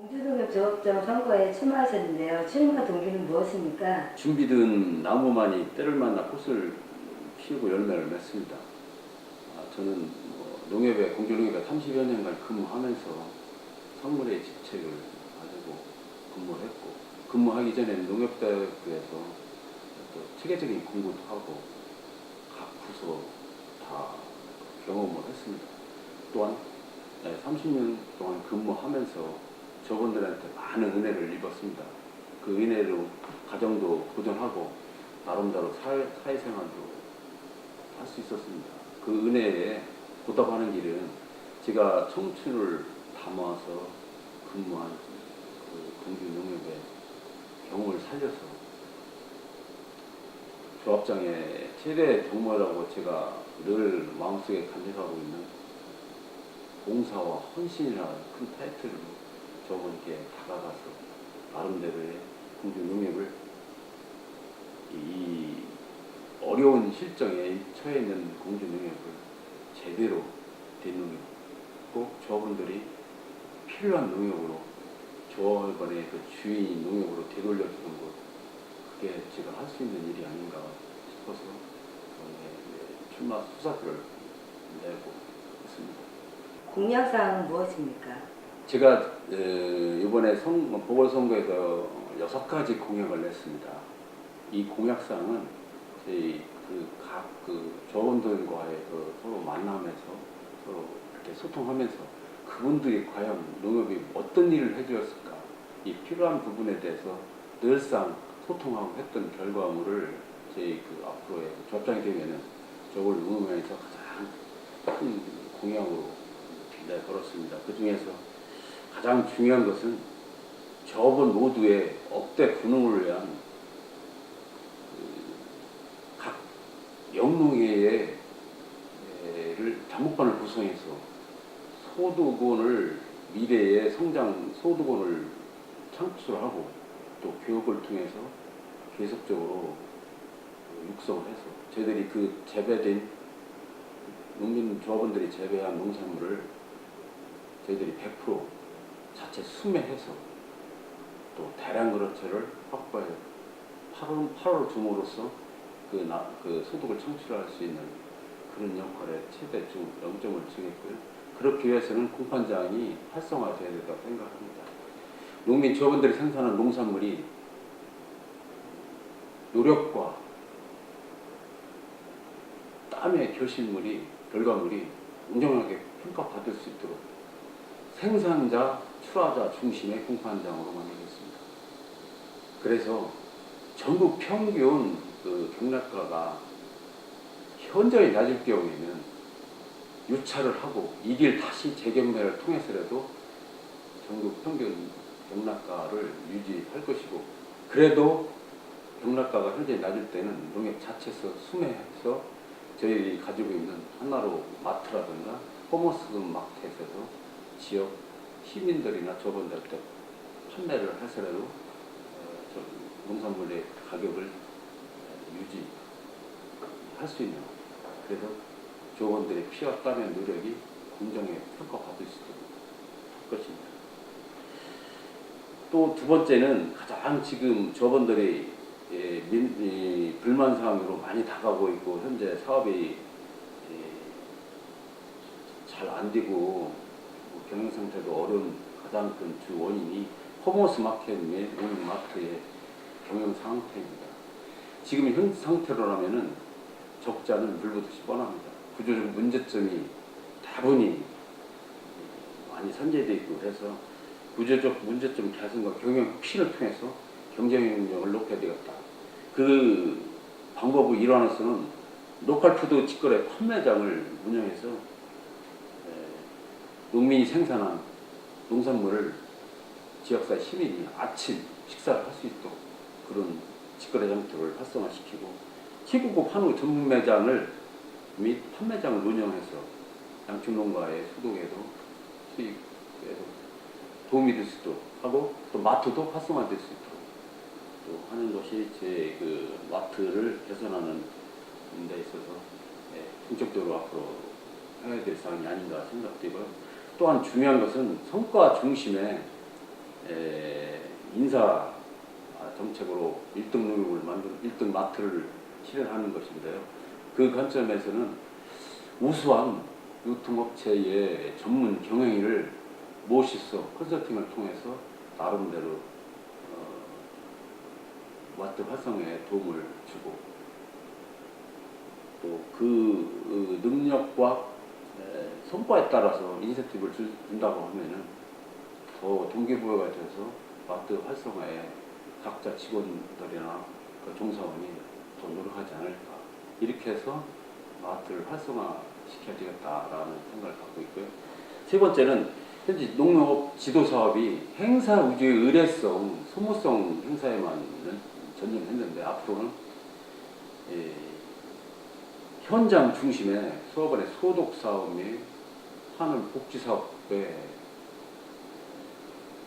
공주농협 조합장 선거에 출마하셨는데요. 출마 동기는 무엇입니까? 준비된 나무만이 때를 만나 꽃을 피우고 열매를 맺습니다. 저는 공주농협에 30여 년간 근무하면서 선물의 직책을 가지고 근무를 했고, 근무하기 전에는 농협대학교에서 또 체계적인 공부도 하고 각 부서 다 경험을 했습니다. 또한 30년 동안 근무하면서 저분들한테 많은 은혜를 입었습니다. 그 은혜로 가정도 보존하고 나름대로 사회생활도 할 수 있었습니다. 그 은혜에 보답하는 길은 제가 청춘을 담아서 근무한 그 공주농협의 경험을 살려서 조합장의 최대 동무라고 제가 늘 마음속에 간직하고 있는 봉사와 헌신이라는 큰 타이틀로 저분께 다가가서 나름대로의 공주농협을 이 어려운 실정에 처해 있는 공주농협을 제대로 된 농협, 꼭 저분들이 필요한 농협으로 조합원의 그 주인 농협으로 되돌려주는 것, 그게 제가 할 수 있는 일이 아닌가 싶어서 출마 수사표를 내고 있습니다. 공약사항은 무엇입니까? 제가 이번에 보궐선거에서 6가지 공약을 냈습니다. 이 공약사항은 저희 각 조합원들과의 서로 만나면서 서로 이렇게 소통하면서 그분들이 과연 농협이 어떤 일을 해주었을까, 이 필요한 부분에 대해서 늘상 소통하고 했던 결과물을 저희 앞으로의 조합장이 되면은 저걸 농협에서 가장 큰 공약으로 걸었습니다. 그 중에서 가장 중요한 것은 조합원 모두의 억대 군웅을 위한 각 영농회의 단목반을 구성해서 소득원을 미래의 성장 소득원을 창출하고 또 교육을 통해서 계속적으로 육성을 해서 저희들이 그 재배된 농민 조합원들이 재배한 농산물을 저희들이 100% 자체 수매해서 또 대량 거래처를 확보해 8월 줌으로써 그 소득을 창출할 수 있는 그런 역할에 최대 0점을 정했고요. 그렇기 위해서는 공판장이 활성화되어야 된다고 생각합니다. 농민 조합원들이 생산한 농산물이 노력과 땀의 결과물이 공정하게 평가받을 수 있도록 생산자, 출하자 중심의 공판장으로 만들겠습니다. 그래서 전국 평균 경락가가 현저히 낮을 경우에는 유찰을 하고 이 길 다시 재경매를 통해서라도 전국 평균 경락가를 유지할 것이고, 그래도 경락가가 현재 낮을 때는 농협 자체에서 수매해서 저희들이 가지고 있는 하나로 마트라든가 포머스 마켓에서 지역 시민들이나 조합원들한테 판매를 해서라도 농산물의 가격을 유지할 수 있는, 그래서 조합원들의 피와 땀의 노력이 공정에 평가받을 수 있도록 할 것입니다. 또 두 번째는 가장 지금 조합원들이 불만 사항으로 많이 다가오고 있고 현재 사업이 잘 안 되고 경영 상태도 어려운 가장 큰 주 원인이 퍼포먼스 마켓의 마트의 경영 상태입니다. 지금 현 상태로라면은 적자는 물보듯이 뻔합니다. 구조적 문제점이 다분히 많이 산재되어 있고 해서 구조적 문제점 개선과 경영 혁신을 통해서 경쟁력을 높여야 되겠다. 그 방법의 일환으로서는 로컬푸드 직거래 판매장을 운영해서 농민이 생산한 농산물을 지역사회 시민이 아침 식사를 할 수 있도록 그런 직거래 장터를 활성화시키고 최고급 한우 전문 매장을 및 판매장을 운영해서 양축농가의 소득에도 수입에도 도움이 될 수 있도록 하고 또 마트도 활성화될 수 있도록 또 하는 것이 제 마트를 개선하는 데 있어서 본격적으로 앞으로 해야 될 사항이 아닌가 생각되고요. 또한 중요한 것은 성과 중심의 인사 정책으로 1등 농협을 만든 1등 마트를 실현하는 것인데요. 그 관점에서는 우수한 유통업체의 전문 경영인을 모시서 컨설팅을 통해서 나름대로 마트 활성화에 도움을 주고 또 그 능력과 성과에 따라서 인센티브를 준다고 하면은 더 동기부여가 돼서 마트 활성화에 각자 직원들이나 그 종사원이 더 노력하지 않을까 이렇게 해서 마트를 활성화시켜야 되겠다라는 생각을 갖고 있고요. 세 번째는 현재 농협 지도 사업이 행사 위주의 의뢰성, 소모성 행사에만 전념했는데 앞으로는 현장 중심의 수업원의 소독 사업 및 하늘 복지 사업에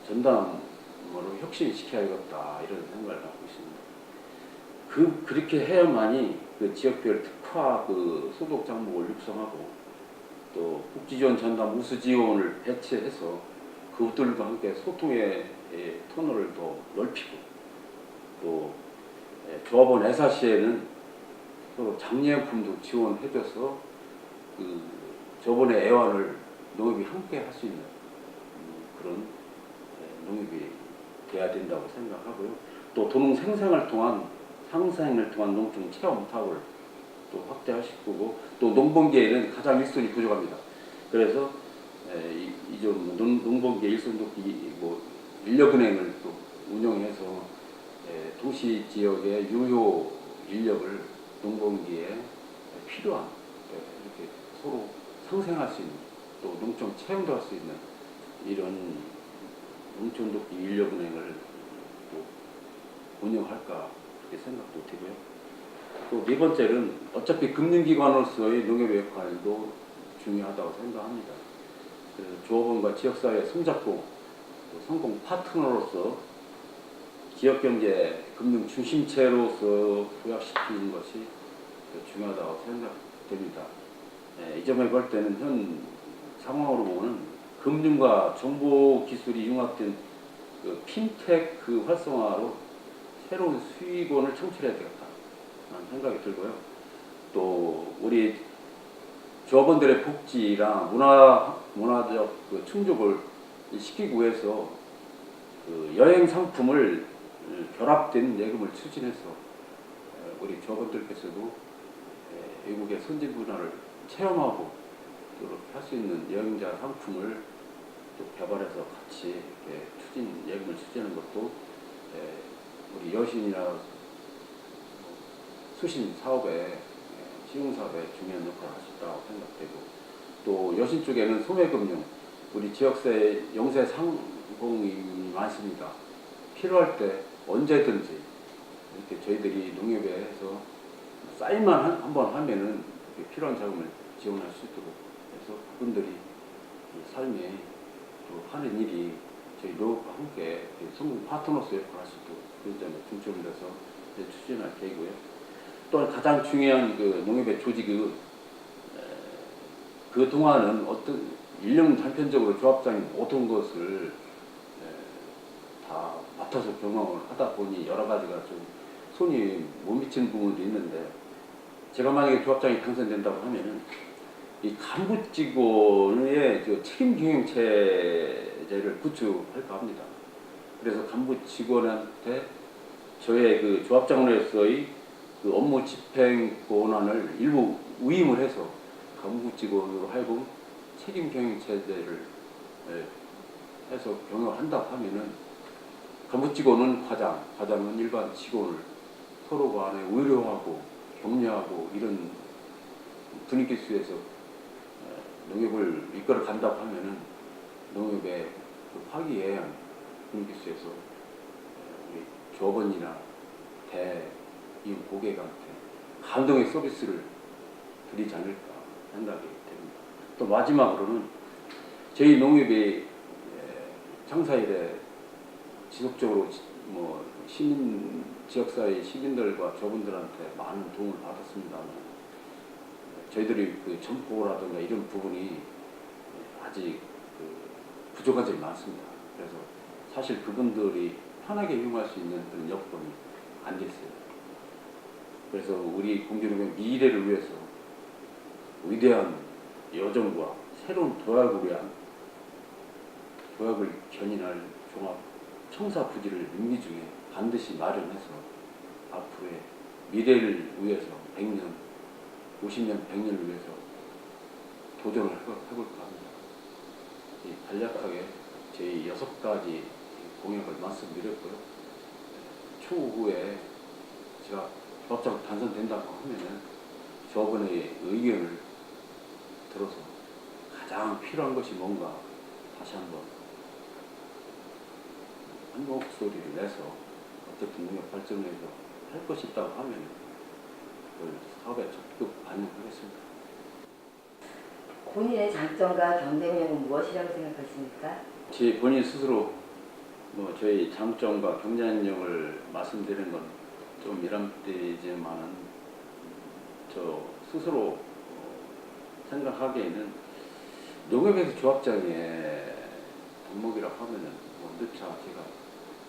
전담으로 혁신시켜야겠다 이런 생각을 갖고 있습니다. 그렇게 해야만이 그 지역별 특화 그 소독 장목을 육성하고 또 복지지원 전담 우수 지원을 배치해서 그것들과 함께 소통의 터널을 더 넓히고 또 조합원 애사 시에는 또 장례품도 지원해줘서 그 저번의 애완을 농협이 함께 할 수 있는 그런 농협이 돼야 된다고 생각하고요. 또 도농 생생을 통한 농촌 체험 사업을 또 확대하시고 또 농번기에는 가장 일손이 부족합니다. 그래서 이좀 농번기에 일손 돕기 인력은행을 또 운영해서 도시 지역의 유효 인력을 농번기에 필요한 이렇게 서로 상생할 수 있는 또 농촌 체험도 할 수 있는 이런 농촌 돕기 인력은행을 또 운영할까 그렇게 생각도 되고요. 또 네 번째는 어차피 금융기관으로서의 농협의 역할도 중요하다고 생각합니다. 그래서 조합원과 지역사회 손잡고 성공 파트너로서 지역경제 금융 중심체로서 부각시키는 것이 중요하다고 생각됩니다. 이 점에 볼 때는 현 상황으로 보면 금융과 정보기술이 융합된 그 핀테크 활성화로 새로운 수익원을 창출해야 되겠다라는 생각이 들고요. 또 우리 조합원들의 복지랑 문화적 그 충족을 시키기 위해서 그 여행 상품을 결합된 예금을 추진해서 우리 조합원들께서도 외국의 선진 문화를 체험하고 그렇게 할 수 있는 여행자 상품을 또 개발해서 같이 예금을 추진하는 것도 우리 여신이나 수신 사업에 시흥 사업에 중요한 역할을 할 수 있다고 생각되고 또 여신 쪽에는 소매금융 우리 지역사회 영세 상공이 많습니다. 필요할 때 언제든지 이렇게 저희들이 농협에 해서 사인만 한번 하면은 필요한 자금을 지원할 수 있도록 해서 그분들이 삶에 또 하는 일이 저희 농협과 함께 성공 파트너로서 역할을 할 수 있도록 그런 점에 중점을 둬서 추진할 계획이고요. 또 가장 중요한 그 농협의 조직은 그 동안은 어떤 1년 단편적으로 조합장이 모든 것을 다 맡아서 경영을 하다 보니 여러 가지가 좀 손이 못 미치는 부분도 있는데 제가 만약에 조합장이 당선된다고 하면은 이 간부 직원의 그 책임 경영 체제를 구축할까 합니다. 그래서 간부 직원한테 저의 그 조합장으로서의 그 업무 집행 권한을 일부 위임을 해서 간부 직원으로 하여금 책임 경영 체제를 해서 경영을 한다고 하면은 간부 직원은 과장은 일반 직원을 서로 간에 의료하고 격려하고 이런 분위기 속에서 농협을 이끌어 간다고 하면은 농협의 그 화기애애한 분위기 속에서 우리 조합원이나 대이용 고객한테 감동의 서비스를 드리지 않을까 생각이 됩니다. 또 마지막으로는 저희 농협이 창사 이래 지속적으로 시민 지역사회 시민들과 조합원들한테 많은 도움을 받았습니다만 저희들이 그 점포라든가 이런 부분이 아직 부족한 점이 많습니다. 그래서 사실 그분들이 편하게 이용할 수 있는 그런 여건이 안 됐어요. 그래서 우리 공주농협 미래를 위해서 위대한 여정과 새로운 도약을 위한 도약을 견인할 종합 청사 부지를 임기 중에 반드시 마련해서 앞으로의 미래를 위해서 100년, 50년, 100년을 위해서 도전을 해볼까 합니다. 간략하게 제 6가지 공약을 말씀드렸고요. 추후에 제가 조합장 당선된다고 하면은 조합원의 의견을 들어서 가장 필요한 것이 뭔가 다시 한번 한 목소리를 내서 어쨌든 농협 발전을 해서 할 것이 있다고 하면 그걸 사업에 적극 반영하겠습니다. 본인의 장점과 경쟁력은 무엇이라고 생각하십니까? 제 본인 스스로 저희 장점과 경쟁력을 말씀드리는 건 좀 미람되지만은 저 스스로 생각하기에는 농협에서 조합장의 덕목이라고 하면은 누차 제가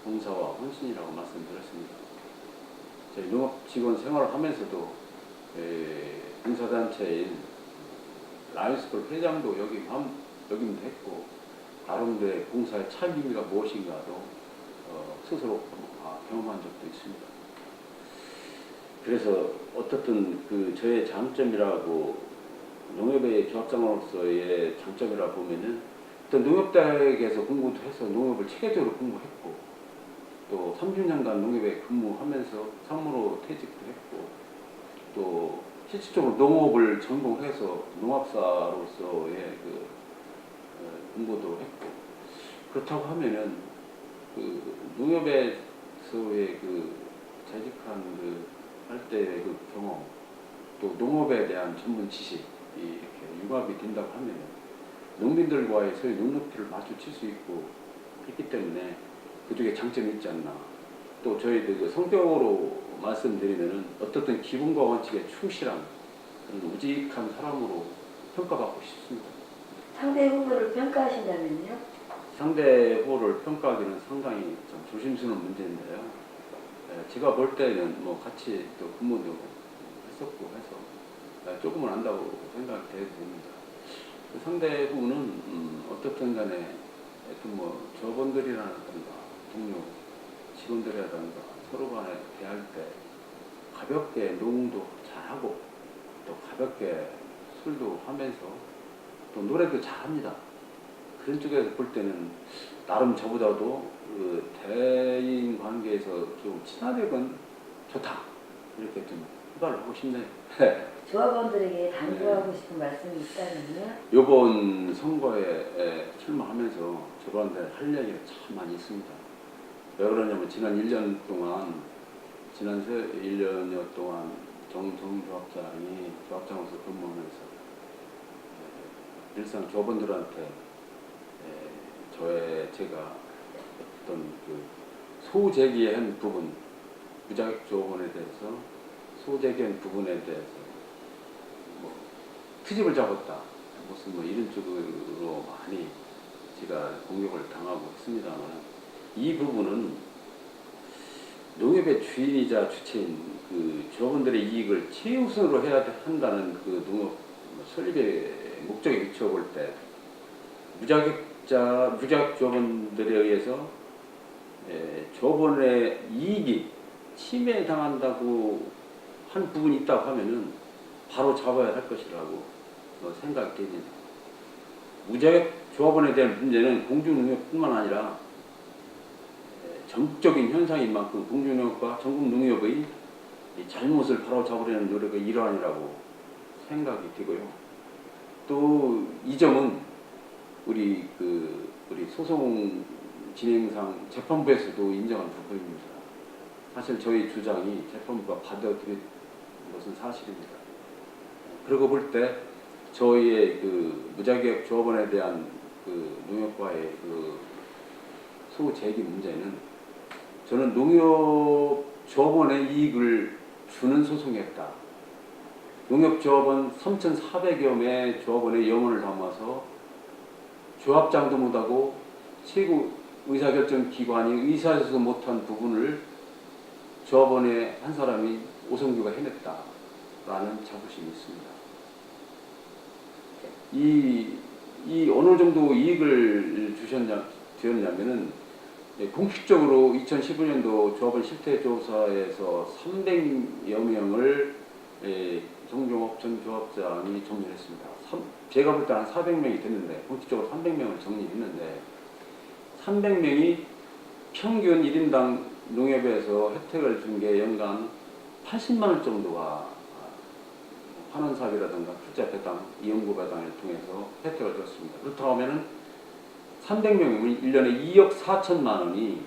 봉사와 헌신이라고 말씀드렸습니다. 저희 농업 직원 생활을 하면서도 봉사단체인 라이언스쿨 회장도 역임도 했고 나름대로의 봉사의 참 의미가 무엇인가도 스스로 경험한 적도 있습니다. 그래서 어떻든 저의 장점이라고 농협의 조합장으로서의 장점이라고 보면은 또 농협대학에서 공부도 해서 농협을 체계적으로 공부했고 또 30년간 농협에 근무하면서 상무로 퇴직도 했고 또 실질적으로 농업을 전공해서 농업사로서의 공부도 했고 그렇다고 하면은 농협에서의 재직한 할 때의 경험 또 농업에 대한 전문 지식이 이렇게 융합이 된다고 하면은 농민들과의 서로의 눈높이를 마주칠 수 있고 했기 때문에 그쪽에 장점이 있지 않나. 또 저희들 성격으로 말씀드리면은 어떻든 기본과 원칙에 충실한 그런 우직한 사람으로 평가받고 싶습니다. 상대 후보를 평가하신다면요? 상대 후보를 평가하기는 상당히 좀 조심스러운 문제인데요. 제가 볼 때는 같이 또 근무도 했었고 해서 조금은 안다고 생각이 됩니다. 상대 후보는 어떻든 간에 조합원들이라든가 동료 직원들이라든가 서로 간에 대할 때 가볍게 농도 잘하고 또 가볍게 술도 하면서 또 노래도 잘합니다. 그런 쪽에서 볼 때는 나름 저보다도 대인 관계에서 좀 친화력은 좋다 이렇게 좀 평가를 하고 싶네요. 조합원들에게 당부하고 싶은 말씀이 있다면요? 이번 선거에 출마하면서 조합원들 할 얘기가 참 많이 있습니다. 왜 그러냐면 지난 1년 동안 정조합장이 조합장으로서 근무하면서 일상 조합원들한테 제가 어떤 소제기한 부분, 무자격 조합원에 대해서 소제기한 부분에 대해서 트집을 잡았다. 무슨 이런 쪽으로 많이 제가 공격을 당하고 있습니다만 이 부분은 농협의 주인이자 주체인 조합원들의 이익을 최우선으로 해야 한다는 농업 설립의 목적에 비춰볼 때 무자격 조합원들에 의해서 조합원의 이익이 침해당한다고 한 부분이 있다고 하면은 바로 잡아야 할 것이라고 생각이 됩니다. 무자격 조합원에 대한 문제는 공중농협뿐만 아니라 전국적인 현상인 만큼 공중농협과 전국농협의 잘못을 바로잡으려는 노력의 일환이라고 생각이 되고요. 또 이 점은 우리 소송 진행상 재판부에서도 인정한 부분입니다. 사실 저희 주장이 재판부가 받아들인 것은 사실입니다. 그러고 볼 때 저희의 무자격 조합원에 대한 농협과의 소제기 문제는 저는 농협 조합원의 이익을 주는 소송이었다. 농협 조합원 3,400여 명 조합원의 영혼을 담아서 조합장도 못하고 최고 의사결정 기관이 의사에서 못한 부분을 조합원의 한 사람이 오성규가 해냈다라는 자부심이 있습니다. 이 어느 정도 이익을 주었냐면은 공식적으로 2015년도 조합원 실태조사에서 300여 명을 정종업 전 조합장이 정리했습니다. 제가 볼 때 한 400명이 됐는데 공식적으로 300명을 정리했는데 300명이 평균 1인당 농협에서 혜택을 준 게 연간 80만 원 정도가 환원사비라든가 출자 배당, 이용구 배당을 통해서 혜택을 줬습니다. 그렇다고 하면은 300명이면 1년에 2억 4천만 원이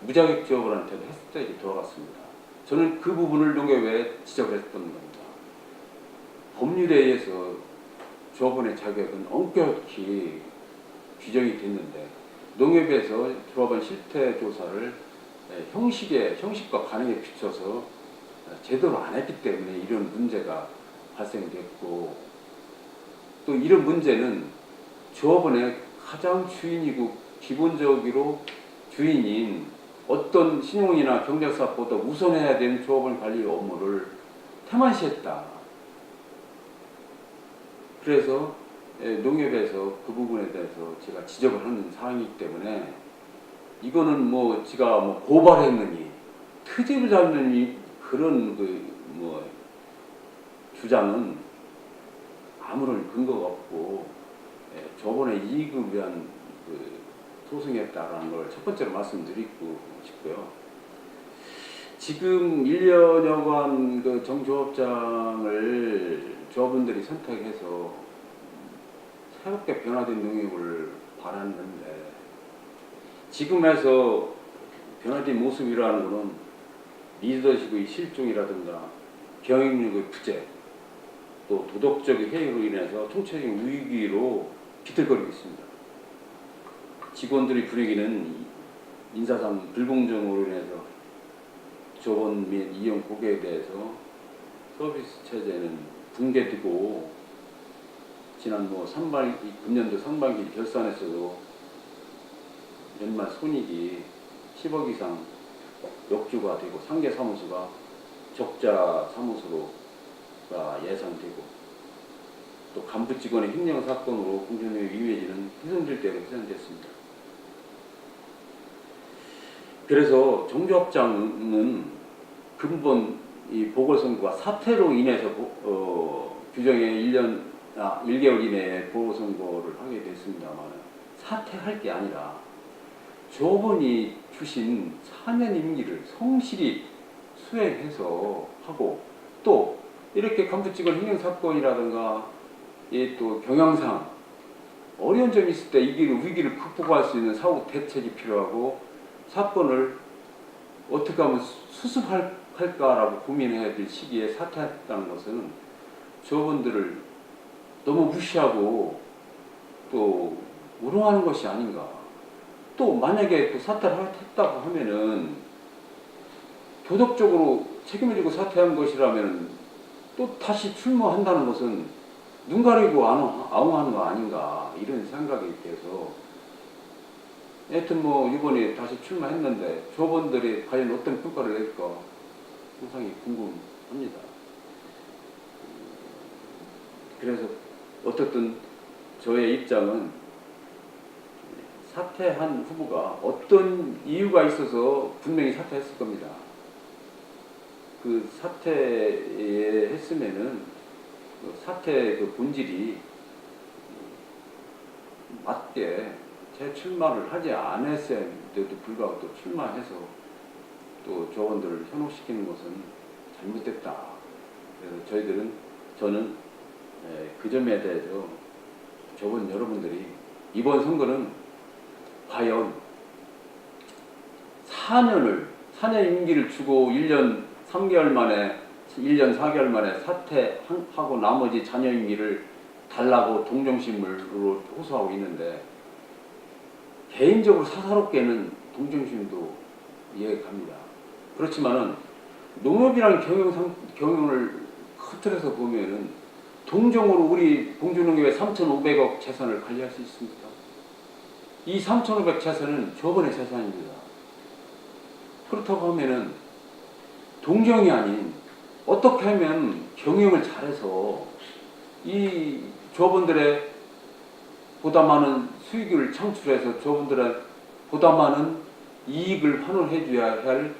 무자격 조합원한테도 혜택이 돌아갔습니다. 저는 그 부분을 농협에 지적을 했던 겁니다. 법률에 의해서 조합원의 자격은 엄격히 규정이 됐는데 농협에서 조합원 실태 조사를 형식과 관행에 비춰서 제대로 안 했기 때문에 이런 문제가 발생됐고, 또 이런 문제는 조합원의 가장 주인이고 기본적으로 주인인 어떤 신용이나 경작사업보다 우선해야 되는 조합원 관리 업무를 태만시했다. 그래서 농협에서 그 부분에 대해서 제가 지적을 하는 사항이기 때문에 이거는 뭐 제가 뭐 고발했느니 트집을 잡느니 그런 주장은 아무런 근거가 없고 조합원의 이익을 위한 소송이었다라는 걸 첫 번째로 말씀드리고 싶고요. 지금 1년여간 그 정조합장을 조합원들이 선택해서 새롭게 변화된 농협을 바랐는데 지금에서 변화된 모습이라는 것은 리더십의 실종이라든가 경영력의 부재, 또 도덕적인 해이로 인해서 총체적인 위기로 비틀거리고 있습니다. 직원들의 분위기는 인사상 불공정으로 인해서 조합원 및 이용 고객에 대해서 서비스 체제는 붕괴되고 지난 금년도 상반기 결산에서도 연말 손익이 10억 이상 역주가 되고 상계 사무소가 적자 사무소가 예상되고 또 간부 직원의 횡령 사건으로 공정력의 이미지는 훼손될 대로 훼손됐습니다. 그래서 정조합장은 근본 이 보궐선거가 사퇴로 인해서 규정에 1개월 이내에 보궐선거를 하게 됐습니다만 사퇴할 게 아니라 조합원이 주신 4년 임기를 성실히 수행해서 하고 또 이렇게 간부직원 횡령 사건이라든가 또 경영상 어려운 점이 있을 때 위기를 극복할 수 있는 사후 대책이 필요하고 사건을 어떻게 하면 수습할까라고 고민해야 될 시기에 사퇴했다는 것은 조합원들을 너무 무시하고 또 우롱하는 것이 아닌가. 또 만약에 또 사퇴를 했다고 하면은 도덕적으로 책임을 지고 사퇴한 것이라면 또 다시 출마한다는 것은 눈 가리고 아웅하는 거 아닌가 이런 생각이 돼서 하여튼 이번에 다시 출마했는데 조합원들이 과연 어떤 평가를 낼까 상당히 궁금합니다. 그래서 어떻든 저의 입장은 사퇴한 후보가 어떤 이유가 있어서 분명히 사퇴했을 겁니다. 그 사퇴했으면은 사퇴 그 본질이 맞게 재출마를 하지 않았음에도 불구하고 또 출마해서 또 조합원들을 현혹시키는 것은 잘못됐다. 그래서 저는 그 점에 대해서 조합원 여러분들이 이번 선거는 과연 4년 임기를 주고 1년 4개월 만에 사퇴하고 나머지 잔여 임기를 달라고 동정심으로 호소하고 있는데 개인적으로 사사롭게는 동정심도 이해갑니다. 그렇지만은 농업이라는 경영을 흐트려서 보면은 동정으로 우리 봉주농협의 3,500억 재산을 관리할 수 있습니까? 이 3,500 차선은 조번의 재산입니다. 그렇다고 하면은 동정이 아닌 어떻게 하면 경영을 잘해서 이 조합원들의 보다 많은 수익을 창출해서 조합원들의 보다 많은 이익을 환원해 줘야 할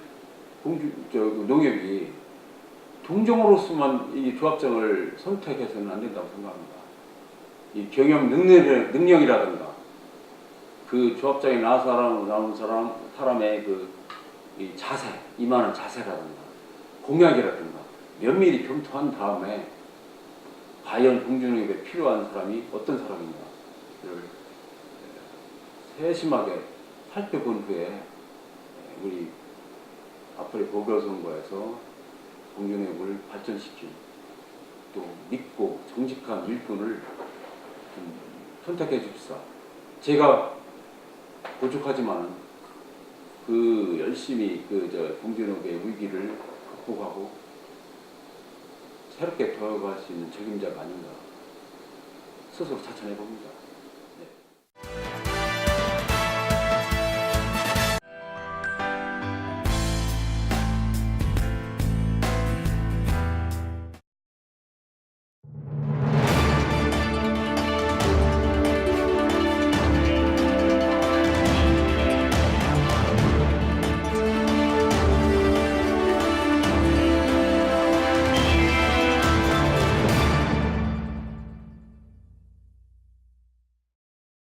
농협이 동정으로서만 이 조합장을 선택해서는 안 된다고 생각합니다. 이 경영 능력이라든가 그 조합장에 나온 사람의 이 자세, 임하는 자세라든가 공약이라든가 면밀히 검토한 다음에 과연 공주농협에 필요한 사람이 어떤 사람인가를 세심하게 살펴본 후에 우리 앞으로의 보궐선거에서 공주농협을 발전시킨 또 믿고 정직한 일꾼을 좀 선택해 줍시다. 제가 부족하지만 열심히 공주농협의 위기를 극복하고 새롭게 돌아갈 수 있는 책임자가 아닌가 스스로 자천해 봅니다.